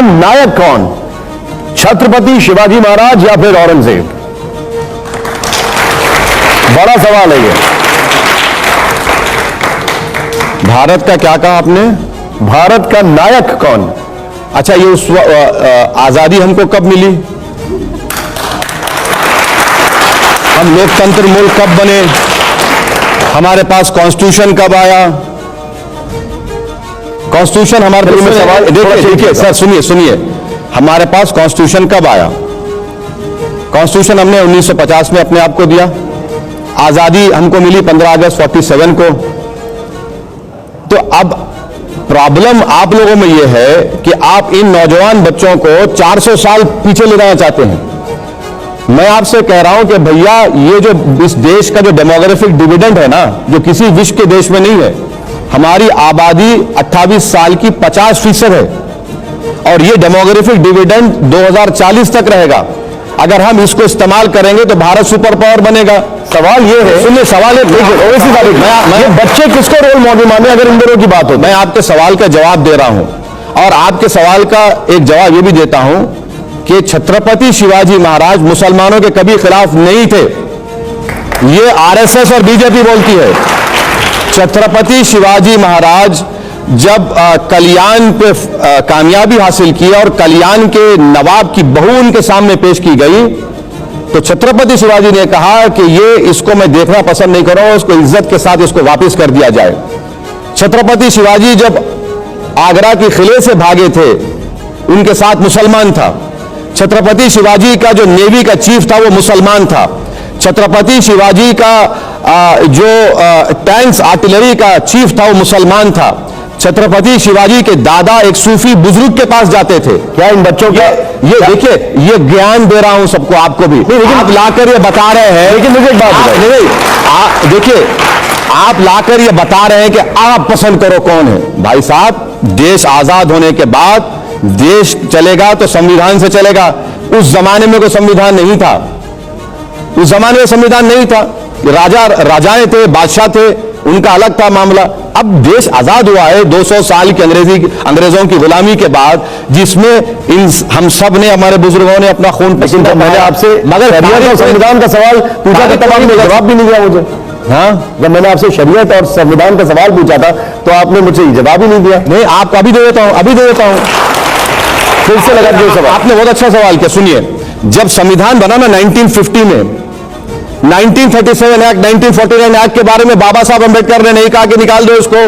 नायक कौन? छत्रपति शिवाजी महाराज या फिर औरंगजेब? बड़ा सवाल है ये। भारत का क्या कहा आपने? भारत का नायक कौन? अच्छा, ये उस आजादी हमको कब मिली? हम लोकतंत्र मुल्क कब बने? हमारे पास कॉन्स्टिट्यूशन कब आया? कॉन्स्टिट्यूशन हमारे में सवाल देखिए सर, सुनिए, हमारे पास कॉन्स्टिट्यूशन कब आया? कॉन्स्टिट्यूशन हमने 1950 में अपने आप को दिया। आजादी हमको मिली 15 अगस्त 47 को। तो अब प्रॉब्लम आप लोगों में यह है कि आप इन नौजवान बच्चों को 400 साल पीछे ले जाना चाहते हैं। मैं आपसे कह रहा हूं कि भैया, ये जो इस देश का जो डेमोग्राफिक डिविडेंड है ना, जो किसी विश्व के देश में नहीं है, हमारी आबादी 28 साल की 50% है और ये डेमोग्राफिक डिविडेंड 2040 तक रहेगा। अगर हम इसको इस्तेमाल करेंगे तो भारत सुपर पावर बनेगा। सवाल ये है, सुनिए, सवाल है, ये बच्चे किसको रोल मॉडल माने अगर इन दोनों की बात हो? मैं आपके सवाल का जवाब दे रहा हूं और आपके सवाल का एक जवाब ये भी देता हूं कि छत्रपति शिवाजी महाराज मुसलमानों के कभी खिलाफ नहीं थे। ये आरएसएस और बीजेपी बोलती है। छत्रपति शिवाजी महाराज जब कल्याण पे कामयाबी हासिल की और कल्याण के नवाब की बहू उनके सामने पेश की गई, तो छत्रपति शिवाजी ने कहा कि ये इसको मैं देखना पसंद नहीं कर रहा हूं, उसको इज्जत के साथ इसको वापस कर दिया जाए। छत्रपति शिवाजी जब आगरा के किले से भागे थे, उनके साथ मुसलमान था। छत्रपति शिवाजी का जो नेवी का चीफ था वो मुसलमान था। छत्रपति शिवाजी का जो टैंक्स आर्टिलरी का चीफ था वो मुसलमान था। छत्रपति शिवाजी के दादा एक सूफी बुजुर्ग के पास जाते थे। क्या इन बच्चों का ये देखिए, ये ज्ञान दे रहा हूं सबको, आपको भी। आप लाकर ये बता रहे हैं, लेकिन मुझे एक बात नहीं, देखिए, आप लाकर ये बता रहे हैं कि आप पसंद करो कौन है। भाई साहब, देश आजाद होने के बाद देश चलेगा तो संविधान से चलेगा। उस जमाने में कोई संविधान नहीं था। उस जमाने में संविधान नहीं था। राजाएं थे, बादशाह थे, उनका अलग था मामला। अब देश आजाद हुआ है 200 साल की अंग्रेजों की गुलामी के बाद, जिसमें हम सब ने, हमारे बुजुर्गों ने अपना खून पसीना तो मैंने आपसे मगर शरीयत और संविधान का सवाल पूछा था, तब आपने जवाब भी नहीं दिया मुझे। हाँ, जब मैंने आपसे शरीयत और संविधान का सवाल पूछा था तो आपने मुझे जवाब ही नहीं दिया। नहीं, आपको अभी दे देता हूं, फिर से लगा दिया सवाल। आपने बहुत अच्छा सवाल किया। सुनिए, जब संविधान बना ना 1950 में, 1937 एक्ट, 1949 एक्ट के बारे में बाबा साहब अंबेडकर ने नहीं कहा कि निकाल दो इसको,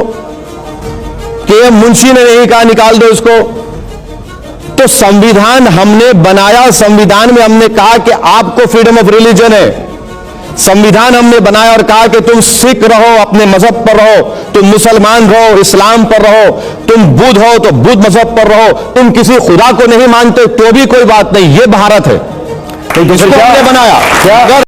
के मुंशी ने नहीं कहा निकाल दो इसको। तो संविधान हमने बनाया, संविधान में हमने कहा कि आपको फ्रीडम ऑफ रिलीजन है। संविधान हमने बनाया और कहा कि तुम सिख रहो, अपने मजहब पर रहो, तुम मुसलमान रहो, इस्लाम पर रहो, तुम बुद्ध हो तो बुद्ध मजहब पर रहो, तुम किसी खुदा को नहीं मानते तो भी कोई बात नहीं, ये भारत है। तो इसको हमने बनाया।